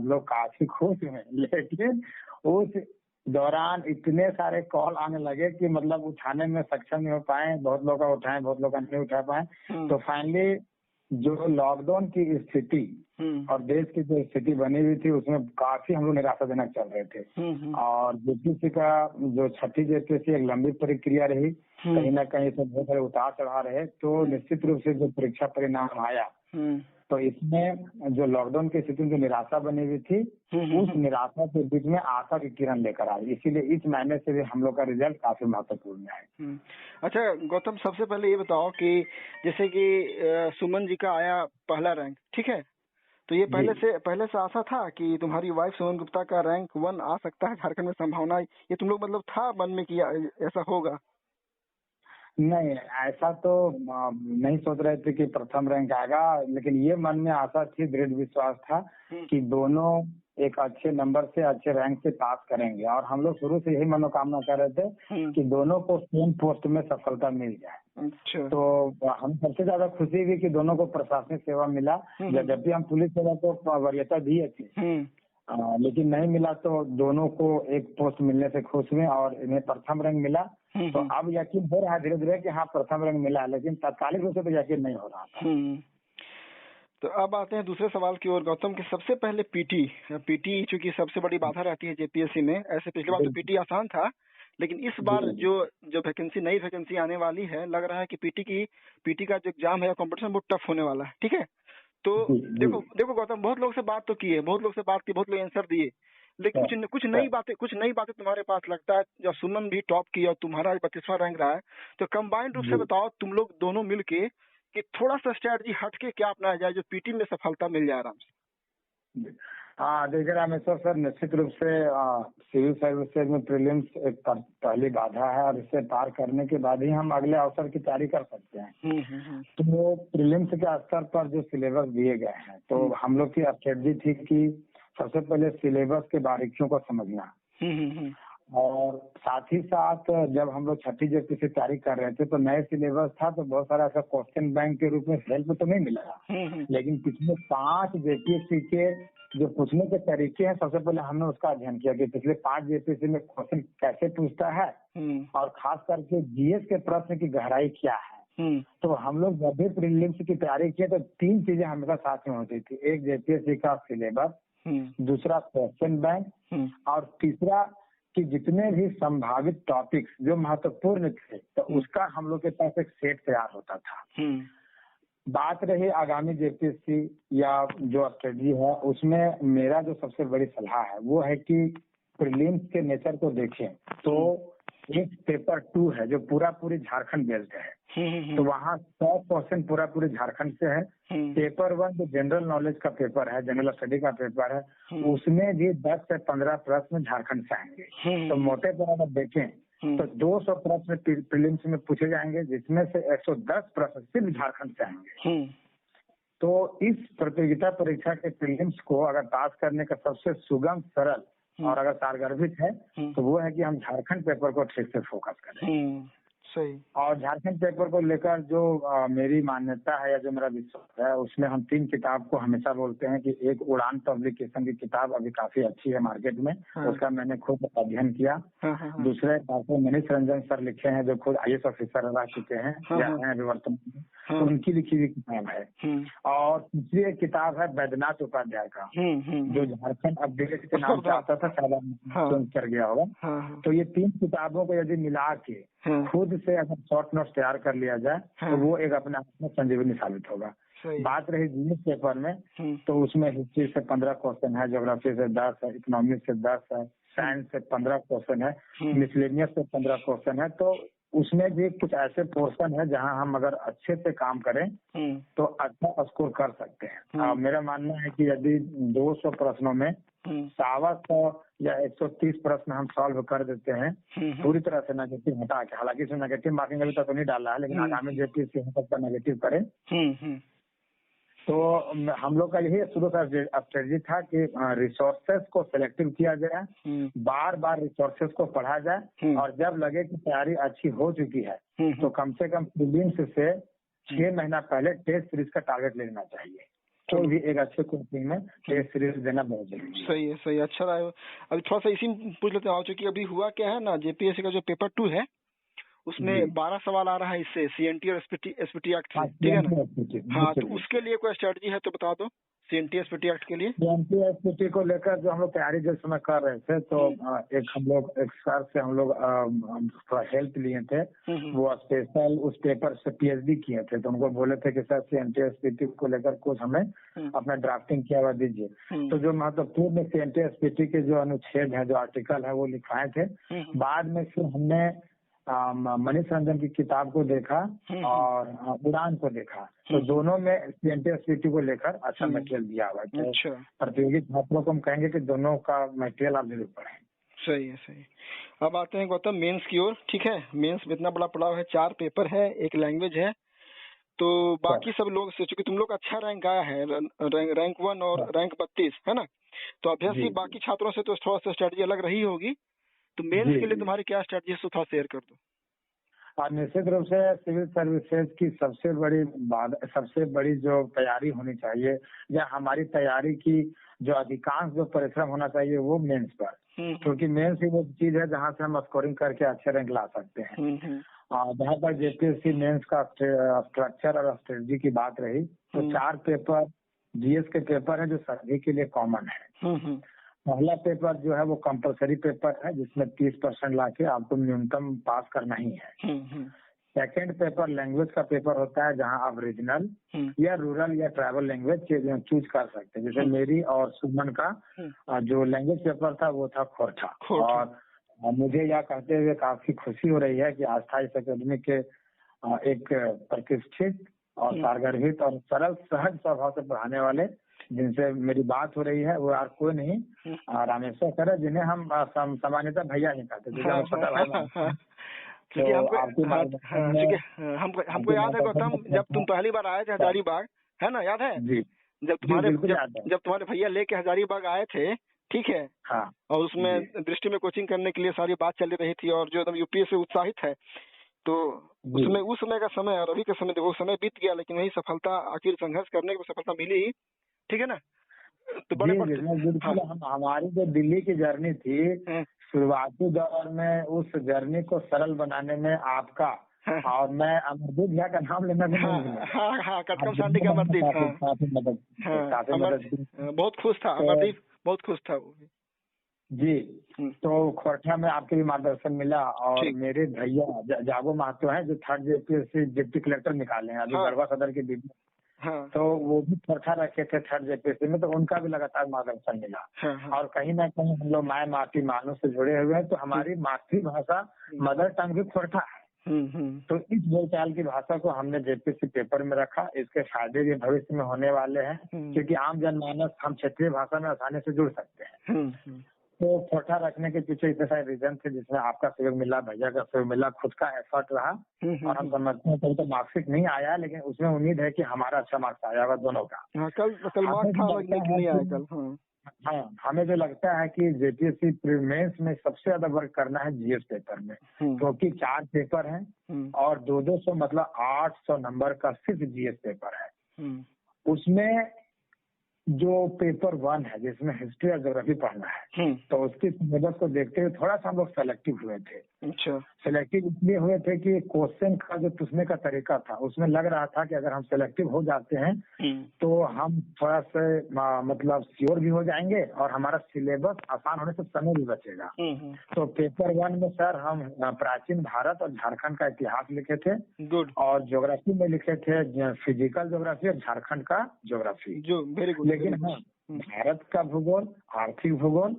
सब लोग काफी खुश हैं। लेकिन उस दौरान इतने सारे कॉल आने लगे कि मतलब उठाने में सक्षम नहीं हो पाए, बहुत लोग का उठाए, बहुत लोग का नहीं उठा पाए। तो फाइनली जो लॉकडाउन की स्थिति और देश की जो स्थिति बनी हुई थी उसमें काफी हम लोग निराशाजनक चल रहे थे। और जेपीएससी का जो छठी जेपीएससी एक लंबी प्रक्रिया रही, कहीं ना कहीं से बहुत सारे उतार चढ़ाव रहे। तो निश्चित रूप से जो परीक्षा परिणाम आया तो इसमें जो लॉकडाउन की स्थिति में जो निराशा बनी हुई थी उस निराशा के बीच में आशा की किरण लेकर आई। इसीलिए इस महीने से भी हम लोग का रिजल्ट काफी महत्वपूर्ण है। अच्छा गौतम, सबसे पहले ये बताओ कि जैसे कि सुमन जी का आया पहला रैंक, ठीक है, तो ये पहले से आशा था कि तुम्हारी वाइफ सुमन गुप्ता का रैंक 1 आ सकता है झारखंड में, संभावना ये तुम लोग मतलब था मन में कि ऐसा होगा? नहीं, ऐसा तो नहीं सोच रहे थे कि प्रथम रैंक आएगा, लेकिन ये मन में आशा थी, दृढ़ विश्वास था कि दोनों एक अच्छे नंबर से अच्छे रैंक से पास करेंगे। और हम लोग शुरू से यही मनोकामना कर रहे थे कि दोनों को सेम पोस्ट में सफलता मिल जाए। अच्छा। तो हम सबसे ज्यादा खुशी हुई कि दोनों को प्रशासनिक सेवा मिला। जबकि हम पुलिस सेवा को वरीयता दिए थे, लेकिन नहीं मिला, तो दोनों को एक पोस्ट मिलने से खुश हुए और इन्हें प्रथम रैंक मिला। तो अब यकीन हो रहा है धीरे धीरे कि हाँ प्रथम रैंक मिला, लेकिन तात्कालिक रूप से तो यकीन नहीं हो रहा था। तो अब आते हैं दूसरे सवाल की ओर गौतम, के सबसे पहले पीटी चूंकि सबसे बड़ी बाधा रहती है जेपीएससी में। ऐसे पिछली बार तो पीटी आसान था, लेकिन इस बार जो वैकेंसी नई वैकेंसी आने वाली है, लग रहा है कि पीटी का जो एग्जाम है कंपटीशन बहुत टफ होने वाला है, ठीक है। तो देखो गौतम, बहुत लोग से बात की, बहुत लोग आंसर दिए, लेकिन कुछ नई बातें तुम्हारे पास लगता है। जब सुमन भी टॉप की और तुम्हारा 25वां रैंक रहा है, तो कंबाइंड रूप से बताओ तुम लोग दोनों मिलके कि थोड़ा सा स्ट्रेटजी हटके क्या अपनाया जाए जो पीटी में सफलता मिल जाए आराम से। हाँ देखिए रामेश्वर सर, निश्चित रूप से सिविल सर्विसेज में प्रीलिम्स एक पहली बाधा है और इसे पार करने के बाद ही हम अगले अवसर की तैयारी कर सकते हैं। तो प्रीलिम्स के स्तर पर जो सिलेबस दिए गए हैं, तो हम लोग की स्ट्रेटजी थी कि सबसे पहले सिलेबस के बारीकियों को समझना, और साथ ही साथ जब हम लोग छठी जेपीएससी से तैयारी कर रहे थे तो नए सिलेबस था, तो बहुत सारा ऐसा क्वेश्चन बैंक के रूप में हेल्प तो नहीं मिला, लेकिन पिछले 5 जेपीएससी के जो पूछने के तरीके हैं, सबसे पहले हमने उसका अध्ययन किया कि पिछले 5 जेपीएससी में क्वेश्चन कैसे पूछता है और खास करके जीएस के प्रश्न की गहराई क्या है। तो हम लोग जब भी प्रीलिम्स की तैयारी किए तो 3 चीजें हमेशा साथ में होती थी, एक जेपीएससी का सिलेबस, दूसरा क्वेश्चन बैंक, और तीसरा कि जितने भी संभावित टॉपिक्स जो महत्वपूर्ण थे तो उसका हम लोग के पास एक सेट तैयार होता था। बात रही आगामी जेपीएससी या जो स्ट्रेटजी है, उसमें मेरा जो सबसे बड़ी सलाह है वो है कि प्रीलिम्स के नेचर को देखें तो एक पेपर 2 है जो पूरी झारखंड बेस्ड है, तो वहाँ 100 क्वेश्चन पूरी झारखंड से है। पेपर 1 जो जनरल नॉलेज का पेपर है, जनरल स्टडी का पेपर है, उसमें भी 10 से 15 प्रश्न झारखंड से आएंगे। तो मोटे तौर पर देखें तो 200 प्रश्न प्रीलिम्स में पूछे जाएंगे, जिसमें से 110 प्रश्न सिर्फ झारखंड से आएंगे। तो इस प्रतियोगिता परीक्षा के प्रीलिम्स को अगर पास करने का सबसे सुगम, सरल और अगर सारगर्भित है तो वो है कि हम झारखंड पेपर को ठीक से फोकस करें। सही। और झारखंड पेपर को लेकर जो मेरी मान्यता है या जो मेरा विश्वास है, उसमें हम 3 किताब को हमेशा बोलते हैं कि एक उड़ान पब्लिकेशन की किताब अभी काफी अच्छी है मार्केट में, उसका मैंने खुद अध्ययन किया। दूसरे डॉक्टर मनीष रंजन सर लिखे हैं जो खुद आईएएस ऑफिसर रह चुके हैं या हैं अभी वर्तमान में, तो उनकी लिखी हुई किताब है। और तीसरी एक किताब है बैद्यनाथ उपाध्याय का, जो झारखंड अपडेट के नाम से आता था, शायद कर गया होगा। तो ये 3 किताबों को यदि मिला के खुद से अगर शॉर्ट नोट्स तैयार कर लिया जाए तो वो एक अपने आप में संजीवनी साबित होगा। बात रही जीएस पेपर में, तो उसमें हिस्ट्री से 15 क्वेश्चन है, ज्योग्राफी से 10 है, इकोनॉमिक्स से 10 है, साइंस से 15 क्वेश्चन है, मिसलेनियस से 15 क्वेश्चन है। तो उसमें भी कुछ ऐसे पोर्शन है जहां हम अगर अच्छे से काम करें तो अच्छा स्कोर कर सकते हैं। मेरा मानना है कि यदि 200 प्रश्नों में 125 या 130 प्रश्न हम सॉल्व कर देते हैं पूरी तरह से नेगेटिव हटा के, हालांकि इसमें नेगेटिव मार्किंग अभी तक तो नहीं डाला है, लेकिन आगामी जेपीएससी हो सकता है नेगेटिव करें, तो हम लोग का यही शुरू का स्ट्रेटजी था कि रिसोर्सेस को सिलेक्टिव किया जाए, बार बार रिसोर्सेस को पढ़ा जाए, और जब लगे कि तैयारी अच्छी हो चुकी है तो कम से कम प्रीलिम्स से 6 महीना पहले टेस्ट सीरीज का टारगेट लेना चाहिए। कोई भी एक अच्छे कोचिंग में टेस्ट सीरीज देना बहुत जरूरी है। सही है, सही है, अच्छा रहा है। अभी थोड़ा सा इसी में पूछ लेते हैं, चूंकि अभी हुआ क्या है ना, जेपीएससी का जो पेपर 2 है उसमें 12 सवाल आ रहा है इससे, सीएनटी और एसपीटी एक्ट से, ठीक है ना। हाँ, तो उसके लिए कोई स्ट्रेटजी है तो बता दो, सीएनटी एसपीटी एक्ट के लिए। सीएनटी एसपीटी को लेकर जो हम लोग तैयारी जिस समय कर रहे थे, तो एक हम लोग एक सर से हम लोग थोड़ा हेल्प लिए थे। वो स्पेशल उस पेपर से पीएचडी किए थे, तो उनको बोले थे कि सर सीएनटी एसपीटी को लेकर कुछ हमें अपना ड्राफ्टिंग किया हुआ दीजिए। तो जो महत्वपूर्ण सीएनटी एसपीटी के जो अनुच्छेद है, जो आर्टिकल है, वो लिखाए थे। बाद में फिर हमने मनीष रंजन की किताब को देखा और उड़ान को देखा, तो दोनों में सीएनटी एसपीटी को लेकर अच्छा मटेरियल दिया हुआ है। तो प्रतियोगी छात्रों को हम कहेंगे कि दोनों का मटेरियल आप जरूर पढ़ें। सही है, सही। अब आते हैं गौतम मेंस की ओर, ठीक है। मेंस में इतना बड़ा पड़ाव है, 4 पेपर है, 1 लैंग्वेज है, तो बाकी सब लोग से, चूंकि तुम लोग अच्छा रैंक आया है, रैंक 1 और रैंक 32 है ना, तो अभ्यर्थी बाकी छात्रों से तो थोड़ा सा स्ट्रेटजी अलग रही होगी, तो मेंस के लिए तुम्हारी क्या स्ट्रेटजी है, थोड़ा शेयर कर दो। और निश्चित रूप से सिविल सर्विसेज की सबसे बड़ी जो तैयारी होनी चाहिए, या हमारी तैयारी की जो अधिकांश जो परिश्रम होना चाहिए, वो मेंस पर, क्योंकि मेंस ही वो चीज है जहां से हम स्कोरिंग करके अच्छे रैंक ला सकते हैं। जहाँ पर जेपीएससी मेंस का स्ट्रक्चर और स्ट्रेटजी की बात रही, तो 4 पेपर जीएस के पेपर है जो सभी के लिए कॉमन है। पहला पेपर जो है वो कंपलसरी पेपर है, जिसमें 30% लाके आपको न्यूनतम पास करना ही है। सेकंड पेपर लैंग्वेज का पेपर होता है, जहां आप रीजनल या रूरल या ट्राइबल लैंग्वेज चूज कर सकते हैं। जैसे मेरी और सुमन का जो लैंग्वेज पेपर था वो था खोरठा, और मुझे यह कहते हुए काफी खुशी हो रही है कि आस्था इस अकेडमी के एक प्रतिष्ठित और सारगर्भित और सरल सहज स्वभाव से पढ़ाने वाले जिनसे मेरी बात हो रही है, वो यार कोई नहीं, रामेश्वर सर है, जिन्हें हम सामान्यतः भैया ही कहते थे। हमको याद है गौतम, जब तुम पहली बार आए थे हजारीबाग, है ना, याद है जी? जब तुम्हारे भैया लेके हजारीबाग आए थे, ठीक है, हाँ, और उसमें दृष्टि में कोचिंग करने के लिए सारी बात चल रही थी, और जो एकदम यूपीएस से उत्साहित है, तो उसमें उस समय का समय और अभी का समय देखो, समय बीत गया, लेकिन वही सफलता, आखिर संघर्ष करने की सफलता मिली ही, ठीक है ना। तो बड़े हमारी जो दिल्ली की जर्नी थी, शुरुआती दौर में उस जर्नी को सरल बनाने में आपका और मैं अमरदीप भैया का नाम लेना भी नहीं, कटकम सांडी का अमरदीप, काफी मदद, बहुत खुश था अमरदीप, बहुत खुश था वो जी। तो खोरठा में आपके भी मार्गदर्शन मिला, और मेरे भैया जागो महतो हैं जो 3rd जेपीएससी डिप्टी कलेक्टर निकाले हैं अभी गढ़वा सदर के बीच में, तो वो भी खोरठा रखे थे 3rd जेपीएससी में, तो उनका भी लगातार मार्गदर्शन मिला। और कहीं ना कहीं हम लोग माय माटी मानव से जुड़े हुए हैं, तो हमारी मातृभाषा मदर टंग भी खोरठा है। तो इस बोलचाल की भाषा को हमने जेपीएससी पेपर में रखा। इसके फायदे भी भविष्य में होने वाले हैं, क्योंकि आम जनमानस हम क्षेत्रीय भाषा में आसानी से जुड़ सकते हैं। तो खोरठा रखने के पीछे इतने सारे रीजन थे, जिसमें आपका सहयोग मिला, भैया का सहयोग मिला, खुद का एफर्ट रहा, और हम समझते हैं कभी तो मार्कशीट नहीं आया, लेकिन उसमें उम्मीद है कि हमारा अच्छा मार्क्स आया होगा दोनों का। कल मार्क्स था, नहीं आया कल। हाँ, हमें जो लगता है कि जेपीएससी मेंस में सबसे ज्यादा वर्क करना है जीएस पेपर में, क्योंकि 4 पेपर हैं और 200 मतलब 800 नंबर का सिर्फ जीएस पेपर है। उसमें जो पेपर 1 है, जिसमें हिस्ट्री और ज्योग्राफी पढ़ना है, तो उसकी सिलेबस को देखते हुए थोड़ा सा हम लोग सेलेक्टिव हुए थे। अच्छा, सेलेक्टिव इसलिए हुए थे कि क्वेश्चन का जो पूछने का तरीका था, उसमें लग रहा था कि अगर हम सेलेक्टिव हो जाते हैं तो हम थोड़ा सा मतलब श्योर भी हो जाएंगे, और हमारा सिलेबस आसान होने से समय भी बचेगा। तो पेपर 1 में सर हम प्राचीन भारत और झारखंड का इतिहास लिखे थे, और ज्योग्राफी में लिखे थे फिजिकल ज्योग्राफी और झारखंड का ज्योग्राफी, जो वेरी गुड। लेकिन हाँ, भारत का भूगोल, आर्थिक भूगोल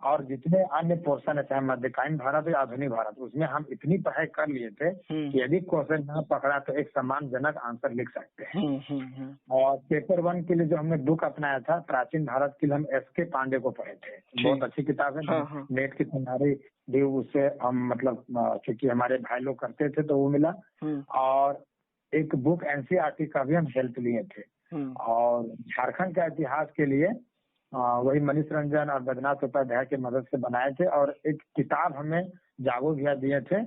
और जितने अन्य पोर्शन है, चाहे मध्यकालीन भारत या आधुनिक भारत, उसमें हम इतनी पढ़ाई कर लिए थे कि यदि क्वेश्चन ना पकड़ा तो एक सम्मानजनक आंसर लिख सकते हैं। और पेपर 1 के लिए जो हमने बुक अपनाया था, प्राचीन भारत के लिए हम एस.के. पांडे को पढ़े थे। बहुत अच्छी किताब है, नेट की तैयारी भी उससे हम मतलब क्योंकि हमारे भाई लोग करते थे तो वो मिला। और एक बुक एनसीईआरटी का भी हम हेल्प लिए थे। और झारखंड का इतिहास के लिए वही मनीष रंजन और बैद्यनाथ उपाध्याय की मदद से बनाए थे। और एक किताब हमें जागो भैया दिए थे।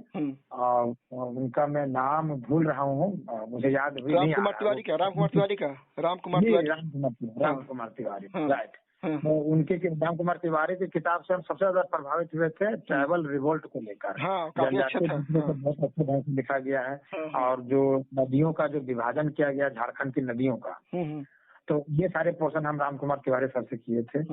और उनका मैं नाम भूल रहा हूँ, मुझे याद हुई नहीं। राम कुमार तिवारी का राम कुमार तिवारी राइट। तो उनके राम कुमार तिवारी की किताब से हम सबसे ज्यादा प्रभावित हुए थे, ट्राइबल रिवोल्ट को लेकर। काफी अच्छा था। बहुत अच्छे ढंग से लिखा गया है। और जो नदियों का जो विभाजन किया गया झारखंड की नदियों का, तो ये सारे पोर्शन हम राम कुमार तिवारी सर से किए थे।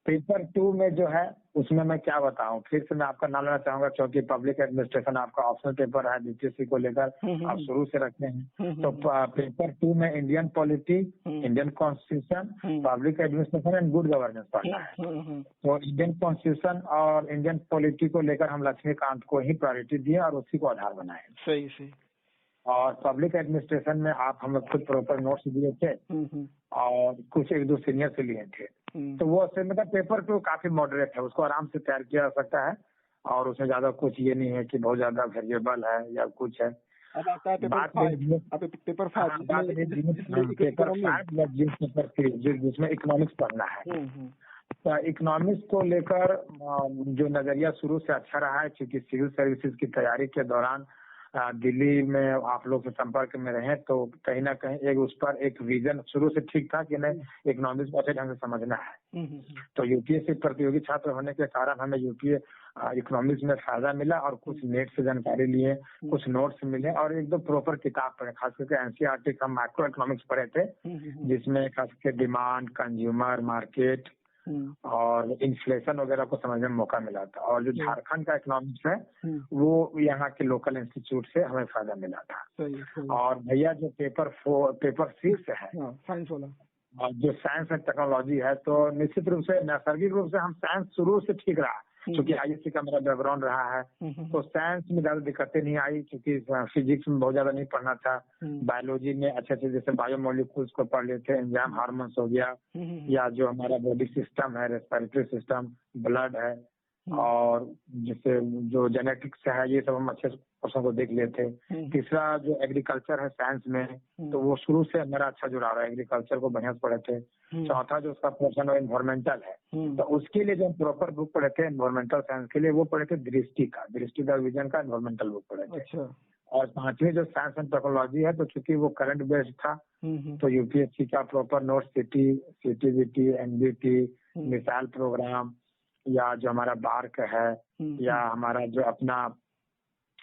पेपर 2 में जो है उसमें मैं क्या बताऊं, फिर से मैं आपका नाम लेना चाहूंगा क्योंकि पब्लिक एडमिनिस्ट्रेशन आपका ऑप्शनल पेपर है, बीपीएससी को लेकर आप शुरू से रखते हैं। तो पेपर 2 में Indian polity, Indian constitution, public administration and good governance पढ़ना है। तो इंडियन कॉन्स्टिट्यूशन और इंडियन पॉलिटी को लेकर हम लक्ष्मीकांत को ही प्रायोरिटी दिए और उसी को आधार बनाए। सही। और पब्लिक एडमिनिस्ट्रेशन में आप हमें खुद प्रॉपर नोट्स दिए थे और कुछ 1-2 सीनियर से लिए थे। तो वो मतलब पेपर 2 काफी मॉडरेट है, उसको आराम से तैयार किया जा सकता है और उसमें ज्यादा कुछ ये नहीं है कि बहुत ज्यादा वेरिएबल है या कुछ है। अब आता है पेपर 5 जिसमें इकोनॉमिक्स पढ़ना है। तो इकोनॉमिक्स को लेकर जो नजरिया शुरू से अच्छा रहा है, क्योंकि सिविल सर्विसेज की तैयारी के दौरान दिल्ली में आप लोग से संपर्क में रहे, तो कहीं ना कहीं एक उस पर एक विजन शुरू से ठीक था कि नहीं इकोनॉमिक्स को अच्छे ढंग से समझना है। तो यूपीएससी प्रतियोगी छात्र होने के कारण हमें यूपीए इकोनॉमिक्स में फायदा मिला और कुछ नेट से जानकारी लिए, कुछ नोट्स मिले और 1-2 प्रॉपर किताब पढ़े, खास करके एनसीईआरटी का माइक्रो इकोनॉमिक्स पढ़े थे, जिसमें खास करके डिमांड, कंज्यूमर मार्केट और इन्फ्लेशन वगैरह को समझने में मौका मिला था। और जो झारखंड का इकोनॉमिक्स है वो यहाँ के लोकल इंस्टीट्यूट से हमें फायदा मिला था। और भैया जो पेपर 3 से है साइंस वाला, जो साइंस एंड टेक्नोलॉजी है, तो निश्चित रूप से नैसर्गिक रूप से हम साइंस शुरू से ठीक रहा, क्योंकि आईएससी का मेरा बैकग्राउंड रहा है। तो साइंस में ज्यादा दिक्कतें नहीं आई, क्योंकि फिजिक्स में बहुत ज्यादा नहीं पढ़ना था। बायोलॉजी में अच्छे जैसे बायोमोलिक्यूल्स को पढ़ लेते, एंजाइम हार्मोन्स हो गया, या जो हमारा बॉडी सिस्टम है, रेस्पिरेटरी सिस्टम, ब्लड है, और जैसे जो जेनेटिक्स है, ये सब हम अच्छे क्वेश्चन को देख लेते। तीसरा जो एग्रीकल्चर है साइंस में, तो वो शुरू से मेरा अच्छा जुड़ाव है, एग्रीकल्चर को बढ़िया से पढ़े थे। चौथा जो उसका पोर्शन है एनवायरमेंटल है, तो उसके लिए जो हम प्रॉपर बुक पढ़े थे एनवायरमेंटल साइंस के लिए, वो पढ़े थे दृष्टि द विजन का एनवायरमेंटल बुक पढ़े थे। अच्छा। और 5वीं जो साइंस एंड टेक्नोलॉजी है, तो चूंकि वो करंट बेस्ड था, तो यूपीएससी का proper note CTBT, NBT, missile programme, या जो हमारा बार्क है, या हमारा जो अपना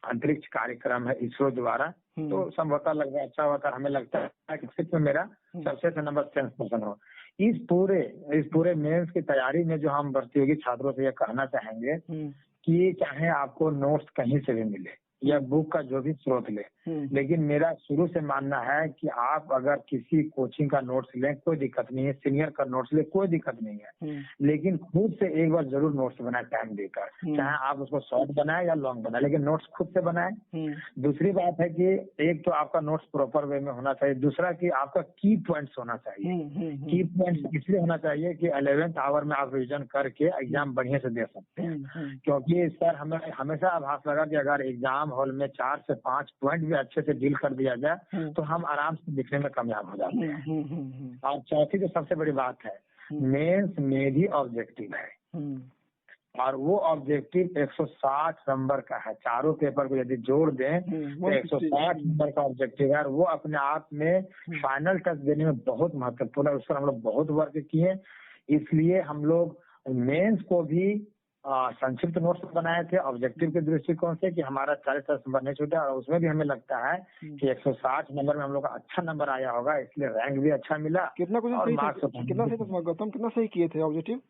अंतरिक्ष कार्यक्रम है इसरो द्वारा, तो संभवतः लगभग अच्छा होता। हमें लगता है कि सिर्फ मेरा सबसे अच्छा नंबर 10% हो। इस पूरे मेंस की तैयारी में जो हम प्रतियोगी छात्रों से ये कहना चाहेंगे कि चाहे आपको नोट्स कहीं से भी मिले या बुक का जो भी स्रोत ले, लेकिन मेरा शुरू से मानना है कि आप अगर किसी कोचिंग का नोट्स लें कोई दिक्कत नहीं है, सीनियर का नोट्स ले कोई दिक्कत नहीं है, लेकिन खुद से एक बार जरूर नोट्स बनाए टाइम देकर, चाहे आप उसको शॉर्ट बनाए या लॉन्ग बनाए, लेकिन नोट्स खुद से बनाए। दूसरी बात है कि एक तो आपका नोट्स प्रॉपर वे में होना चाहिए, दूसरा कि आपका की पॉइंट्स होना चाहिए। की पॉइंट्स इसलिए होना चाहिए कि 11th आवर में आप रिविजन करके एग्जाम बढ़िया से दे सकते हैं। क्योंकि सर हमें हमेशा आभास लगा कि अगर एग्जाम हॉल में 4 से 5 पॉइंट भी अच्छे से डील कर दिया जाए तो हम आराम से लिखने में कामयाब हो जाते हैं। और चौथी जो सबसे बड़ी बात है, मेंस में भी ऑब्जेक्टिव है, और वो ऑब्जेक्टिव 160 नंबर का है। चारों पेपर को यदि जोड़ दें तो 160 नंबर का ऑब्जेक्टिव है, और वो अपने आप में फाइनल टच देने में बहुत महत्वपूर्ण है। उस पर हम लोग बहुत वर्क किए, इसलिए हम लोग मेंस को भी संक्षिप्त नोट्स बनाए थे ऑब्जेक्टिव के दृष्टिकोण से कि हमारा 40 नंबर नहीं छूटा, और उसमें भी हमें लगता है कि 160 नंबर में हम लोग का अच्छा नंबर आया होगा, इसलिए रैंक भी अच्छा मिला। कितना गौतम कितना सही किए थे ऑब्जेक्टिव?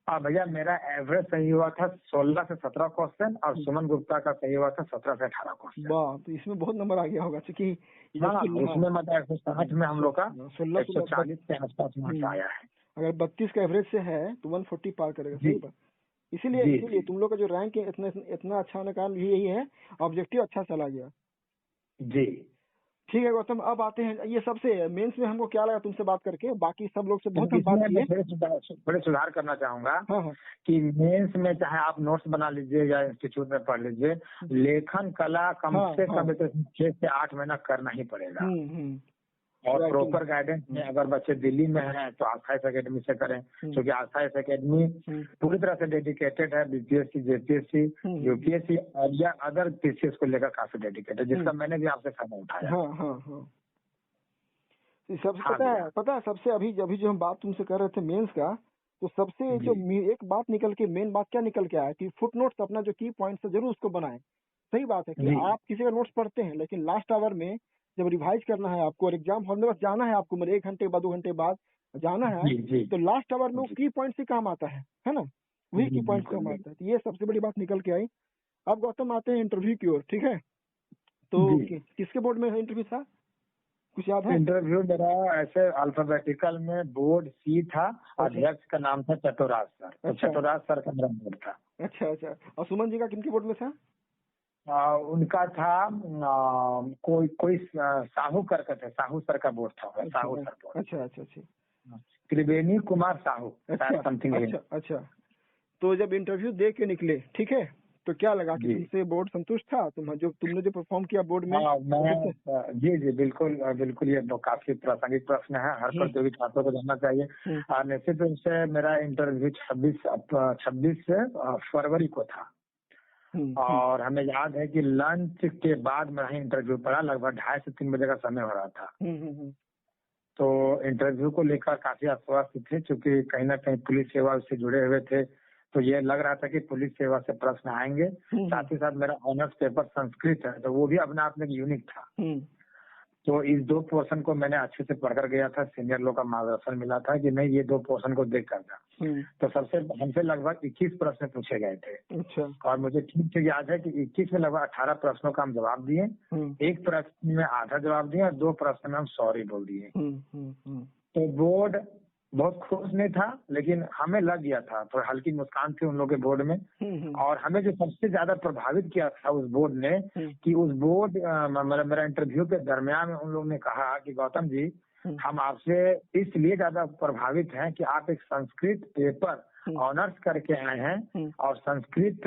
भैया मेरा एवरेज सही हुआ था 16 से 17 क्वेश्चन, और सुमन गुप्ता का सही हुआ था 17 से 18 क्वेश्चन। वाह, तो इसमें बहुत नंबर आ गया होगा, क्योंकि उसमें मतलब 160 में हम लोग का 140 के आसपास मार्क्स आया है। अगर 32 का एवरेज से है तो 140 पार करेगा, सही बात। इसीलिए तुम लोग का जो रैंक है इतना अच्छा होने का कारण यही है, ऑब्जेक्टिव अच्छा चला गया। जी ठीक है गौतम, अब आते हैं ये सबसे मेंस में हमको क्या लगा तुमसे बात करके, बाकी सब लोग से बहुत हम बात किए। थोड़े सुधार करना चाहूंगा कि मेंस में चाहे आप नोट्स बना लीजिए या इंस्टीट्यूट में पढ़ लीजिए, लेखन कला कम से कम 6 से 8 महीना करना ही पड़ेगा। और प्रॉपर गाइडेंस में अगर बच्चे दिल्ली में हैं तो आस्था एस अकेडमी से करें, क्योंकि आस्था एस अकेडमी पूरी तरह से डेडिकेटेड है बीपीएससी, जेपीएससी, यूपीएससी या अदर पीसीएस को लेकर काफी डेडिकेटेड, जिसका मैंने भी आपसे फायदा उठाया। सबसे पता है सबसे अभी जो हम बात तुमसे कर रहे थे मेंस का, तो सबसे जो एक बात निकल के मेन बात क्या निकल के आया कि फुट नोट्स अपना जो की पॉइंट्स है जरूर उसको बनाएं। सही बात है कि आप किसी का नोट्स पढ़ते हैं लेकिन लास्ट आवर में जब रिवाइज करना है आपको और एग्जाम हॉल में बस जाना है आपको, मतलब 1 घंटे बाद 2 घंटे बाद जाना है, तो लास्ट आवर में वो की पॉइंट्स ही काम आता है ना, वही की पॉइंट्स काम आता है। तो ये सबसे बड़ी बात निकल के आई। अब गौतम आते हैं इंटरव्यू की ओर, ठीक है? तो किसके बोर्ड में इंटरव्यू था, कुछ याद है? इंटरव्यू मेरा ऐसे अल्फाबेटिकल में बोर्ड सी था, अध्यक्ष का नाम था चतुराज सर। तो चतुराज सर का मेरा बोर्ड था। अच्छा। और सुमन जी का किनके बोर्ड में था? उनका था कोई साहू करके थे, साहू सर का बोर्ड था। Sahu sir board. अच्छा। त्रिवेणी कुमार साहू समथिंग। अच्छा। तो जब इंटरव्यू दे के निकले, ठीक है, तो क्या लगा कि तुमसे बोर्ड संतुष्ट था? तुमने जो परफॉर्म किया बोर्ड में? जी बिल्कुल ये काफी प्रासंगिक प्रश्न है, हर प्रतियोगी छात्रों को जानना चाहिए। निश्चित रूप से मेरा इंटरव्यू 26 फरवरी को था और हमें याद है कि लंच के बाद मेरा इंटरव्यू पड़ा, लगभग 2:30 से 3 बजे का समय हो रहा था। तो इंटरव्यू को लेकर काफी आश्वस्त थे, क्योंकि कहीं ना कहीं पुलिस सेवा से जुड़े हुए थे, तो ये लग रहा था कि पुलिस सेवा से प्रश्न आएंगे। साथ ही साथ मेरा ऑनर्स पेपर संस्कृत है, तो वो भी अपने आप में यूनिक था। तो इस 2 पोर्शन को मैंने अच्छे से पढ़कर गया था, सीनियर लोग का मार्गदर्शन मिला था कि नहीं ये 2 पोर्शन को देख कर था। तो हमसे लगभग 21 प्रश्न पूछे गए थे। अच्छा। और मुझे ठीक से याद है कि 21 में लगभग 18 प्रश्नों का हम जवाब दिए, 1 प्रश्न में आधा जवाब दिए और 2 प्रश्न में हम सॉरी बोल दिए। तो बोर्ड बहुत खुश नहीं था, लेकिन हमें लग गया था, थोड़ी हल्की मुस्कान थी उन लोगों के बोर्ड में। और हमें जो सबसे ज्यादा प्रभावित किया था उस बोर्ड ने कि उस बोर्ड मेरा इंटरव्यू के दरमियान में उन लोगों ने कहा कि गौतम जी, हम आपसे इसलिए ज्यादा प्रभावित हैं कि आप एक संस्कृत पेपर ऑनर्स करके आए हैं और संस्कृत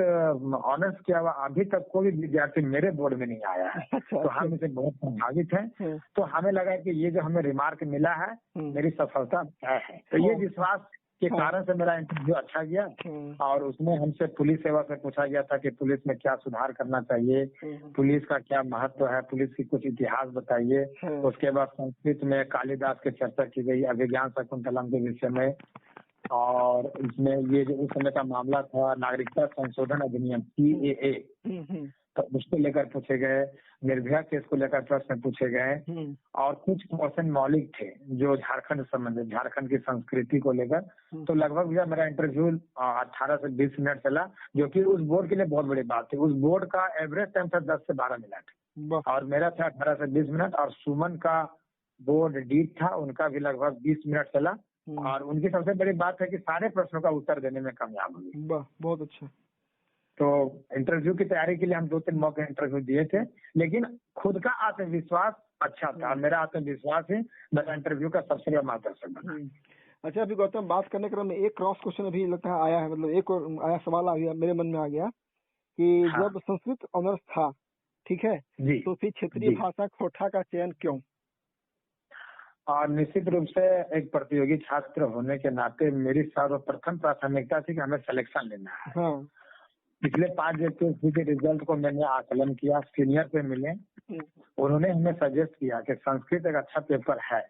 ऑनर्स किया हुआ अभी तक कोई विद्यार्थी मेरे बोर्ड में नहीं आया है। तो हम इसे बहुत प्रभावित हैं। तो हमें लगा कि ये जो हमें रिमार्क मिला है मेरी सफलता है। तो ये विश्वास के कारण से मेरा इंटरव्यू अच्छा गया। और उसमें हमसे पुलिस सेवा से पूछा गया था कि पुलिस में क्या सुधार करना चाहिए, पुलिस का क्या महत्व है, पुलिस की कुछ इतिहास बताइए। उसके बाद संस्कृत में कालिदास की चर्चा की गई, अभिज्ञान शकुंतलम के विषय में। और इसमें ये जो उस समय का मामला था नागरिकता संशोधन अधिनियम CAA, तो उसको लेकर पूछे गए। निर्भया केस को लेकर प्रश्न पूछे गए। और कुछ क्वेश्चन मौलिक थे जो झारखंड से संबंधित, झारखंड की संस्कृति को लेकर। तो लगभग भैया मेरा इंटरव्यू 18 से 20 मिनट चला, जो कि उस बोर्ड के लिए बहुत बड़ी बात थी। उस बोर्ड का एवरेज टाइम था 10 से 12 मिनट और मेरा था 18 से 20 मिनट। और सुमन का बोर्ड डी था, उनका भी लगभग 20 मिनट चला। और उनकी सबसे बड़ी बात है कि सारे प्रश्नों का उत्तर देने में कामयाब हुई। बहुत अच्छा। तो इंटरव्यू की तैयारी के लिए हम 2-3 मौके इंटरव्यू दिए थे, लेकिन खुद का आत्मविश्वास अच्छा था। मेरा आत्मविश्वास ही मेरा इंटरव्यू का सबसे बड़ा मार्गदर्शक बना। अच्छा, अभी गौतम बात करने क्रम में एक क्रॉस क्वेश्चन अभी लगता है आया है, मतलब एक और आया सवाल आ गया मेरे मन में आ गया कि जब संस्कृत ऑनर्स था, ठीक है, तो फिर क्षेत्रीय भाषा खोटा का चयन क्यों? और निश्चित रूप से एक प्रतियोगी छात्र होने के नाते मेरी सर्वप्रथम प्राथमिकता थी कि हमें सिलेक्शन लेना है। पिछले 5 जेपीएससी के रिजल्ट को मैंने आकलन किया, सीनियर पे मिले, उन्होंने हमें सजेस्ट किया कि संस्कृत एक अच्छा पेपर है,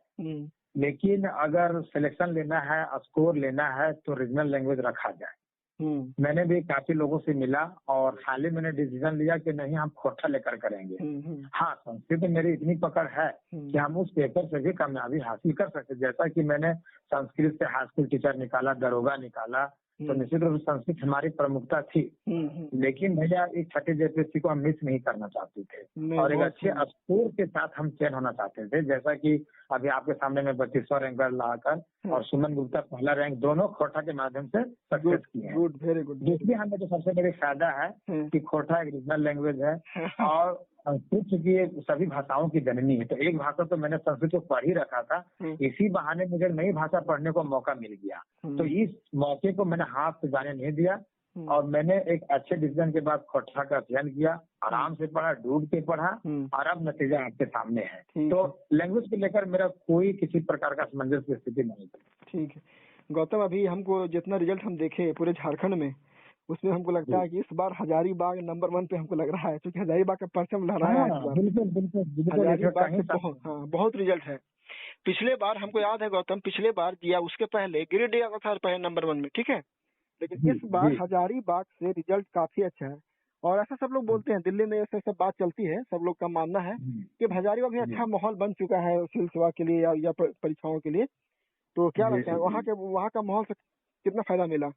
लेकिन अगर सिलेक्शन लेना है, स्कोर लेना है तो रीजनल लैंग्वेज रखा जाए। मैंने भी काफी लोगों से मिला और हाल ही मैंने डिसीजन लिया कि नहीं, हम खोटा लेकर करेंगे। हाँ, संस्कृत में मेरी इतनी पकड़ है कि हम उस पेपर से भी कामयाबी हासिल कर सकते। जैसा कि मैंने संस्कृत से हाई स्कूल टीचर निकाला, दरोगा निकाला, तो निश्चित रूप से संस्कृत हमारी प्रमुखता थी। लेकिन भैया इस छठे जेपीएससी को हम मिस नहीं करना चाहते थे और एक अच्छे स्कोर के साथ हम चयन होना चाहते थे। जैसा कि अभी आपके सामने में 32वां रैंक लाकर और सुमन गुप्ता पहला रैंक, दोनों खोटा के माध्यम से सक्सेस किए हैं। Very good. दूसरी हमें जो सबसे बड़ी फायदा है कि खोटा एक रीजनल लैंग्वेज है और संस्कृत की सभी भाषाओं की जननी है। तो एक भाषा तो मैंने संस्कृत को पढ़ ही रखा था, इसी बहाने मुझे नई भाषा पढ़ने को मौका मिल गया। तो इस मौके को मैंने हाथ से जाने नहीं दिया और मैंने एक अच्छे डिसीजन के बाद कक्षा का अध्ययन किया, आराम से पढ़ा, डूब के पढ़ा और अब नतीजा आपके सामने है। तो लैंग्वेज को लेकर मेरा कोई किसी प्रकार का असमंजस की स्थिति नहीं थी। ठीक है गौतम, अभी हमको जितना रिजल्ट हम देखे पूरे झारखंड में, उसमें हमको लगता है कि इस बार हजारीबाग नंबर 1 पे हमको लग रहा है, क्योंकि हजारीबाग का परचम लहराया है इस बार। बिल्कुल हजारीबाग से बहुत रिजल्ट है। पिछले बार हमको याद है गौतम, पिछले बार या उसके पहले गिरिडीह आता था पहले नंबर 1 में, ठीक है, लेकिन इस बार हजारीबाग से रिजल्ट काफी अच्छा है। और ऐसा सब लोग बोलते हैं, दिल्ली में ऐसे सब बात चलती है, सब लोग का मानना है कि हजारीबाग में अच्छा माहौल बन चुका है सिविल सेवा के लिए या परीक्षाओं के लिए। तो क्या लगता है वहाँ का माहौल से कितना फायदा मिला?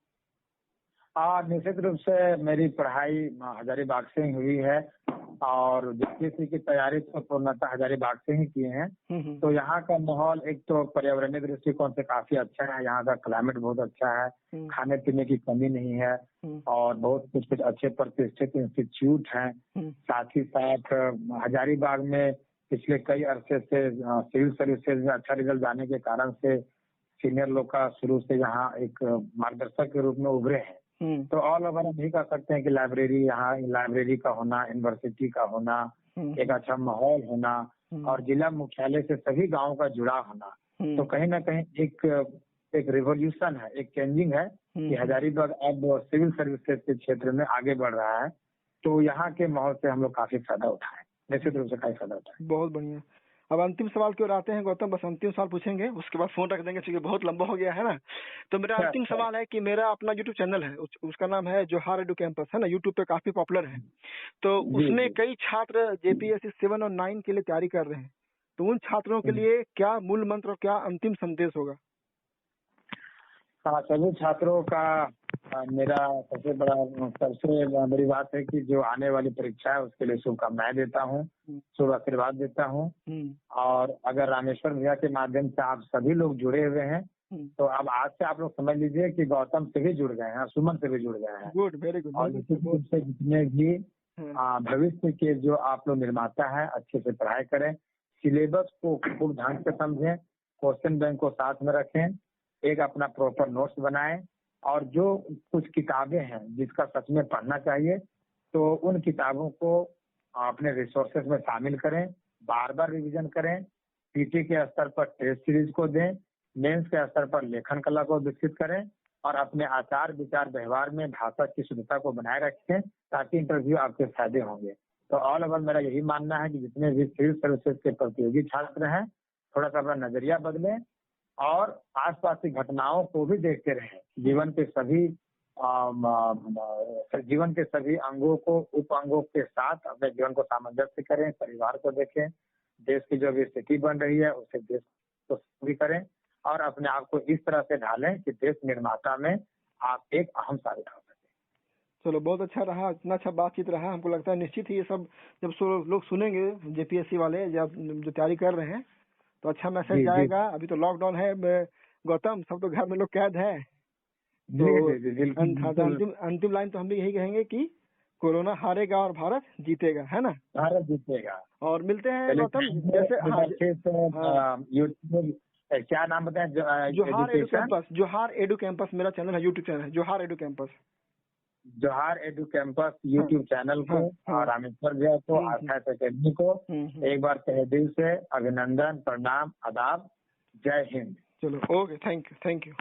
निश्चित रूप से मेरी पढ़ाई हजारीबाग से ही हुई है और जेपीएससी की तैयारी तो पूर्णतः हजारीबाग से ही किए हैं। तो यहाँ का माहौल एक तो पर्यावरणीय दृष्टिकोण से काफी अच्छा है, यहाँ का क्लाइमेट बहुत अच्छा है, खाने पीने की कमी नहीं है और बहुत कुछ अच्छे प्रतिष्ठित इंस्टीट्यूट हैं। साथ ही साथ हजारीबाग में पिछले कई अरसे से सिविल सर्विसेज में अच्छा रिजल्ट आने के कारण से सीनियर लोग का शुरू से यहाँ एक मार्गदर्शक के रूप में उभरे हैं। तो ऑल ओवर हम यही कह सकते हैं कि लाइब्रेरी का होना, यूनिवर्सिटी का होना, एक अच्छा माहौल होना और जिला मुख्यालय से सभी गांवों का जुड़ाव होना, तो कहीं ना कहीं एक रिवॉल्यूशन है, एक चेंजिंग है कि हजारीबाग अब सिविल सर्विसेज के क्षेत्र में आगे बढ़ रहा है। तो यहाँ के माहौल से हम लोग काफी फायदा उठाए, निश्चित रूप से काफी फायदा उठाए। बहुत बढ़िया। अब अंतिम सवाल की ओर आते हैं गौतम, बस अंतिम सवाल पूछेंगे, उसके बाद फोन रख देंगे क्योंकि बहुत लंबा हो गया है ना। तो मेरा अंतिम सवाल है कि मेरा अपना यूट्यूब चैनल है, उसका नाम है जोहार एडू कैंपस, है ना, यूट्यूब पे काफी पॉपुलर है। तो उसमें कई छात्र जेपीएससी 7 और 9 के लिए तैयारी कर रहे हैं, तो उन छात्रों के लिए क्या मूल मंत्र और क्या अंतिम संदेश होगा? सभी छात्रों का मेरा सबसे बड़ी बात है कि जो आने वाली परीक्षा है उसके लिए शुभकामनाएं देता हूँ, शुभ आशीर्वाद देता हूँ। और अगर रामेश्वर भैया के माध्यम से आप सभी लोग जुड़े हुए हैं तो अब आज से आप लोग समझ लीजिए कि गौतम से भी जुड़ गए हैं, सुमन से भी जुड़ गए हैं। Good, very good. और जितने भी भविष्य के जो आप लोग निर्माता है, अच्छे से पढ़ाई करें, सिलेबस को खूब ध्यान से समझें, क्वेश्चन बैंक को साथ में रखें, एक अपना प्रॉपर नोट्स बनाएं और जो कुछ किताबें हैं जिसका सच में पढ़ना चाहिए तो उन किताबों को अपने रिसोर्सेज में शामिल करें, बार बार रिवीजन करें, पीटी के स्तर पर टेस्ट सीरीज को दें, मेंस के स्तर पर लेखन कला को विकसित करें और अपने आचार विचार व्यवहार में भाषा की शुद्धता को बनाए रखें ताकि इंटरव्यू आपके फायदे होंगे। तो ऑल ओवर मेरा यही मानना है कि जितने भी सिविल सर्विसेज के प्रतियोगी छात्र हैं थोड़ा सा अपना नजरिया बदलें और आसपास की घटनाओं को भी देखते रहें। जीवन के सभी अंगों को उप अंगों के साथ अपने जीवन को सामंजस्य करें, परिवार को देखें, देश की जो भी स्थिति बन रही है उसे देश को भी करें और अपने आप को इस तरह से ढालें कि देश निर्माता में आप एक अहम साबित हो सके। चलो, बहुत अच्छा रहा, इतना अच्छा बातचीत रहा। हमको लगता है निश्चित ही ये सब जब लोग सुनेंगे जेपीएससी वाले जब जो तैयारी कर रहे हैं तो अच्छा मैसेज जाएगा। अभी तो लॉकडाउन है गौतम, सब तो घर में लोग कैद है। तो अंतिम लाइन तो हम भी यही कहेंगे कि कोरोना हारेगा और भारत जीतेगा, है ना? भारत जीतेगा। और मिलते हैं गौतम, जैसे क्या नाम बताएं? जोहार एडू कैंपस मेरा चैनल है, यूट्यूब चैनल है जोहार एडू कैंपस। जोहार एडू कैंपस यूट्यूब चैनल को और रामेश्वर भैया को, आस्था अकेडमी को एक बार तहे दिल से अभिनंदन, प्रणाम, आदाब, जय हिंद। चलो, ओके, थैंक यू।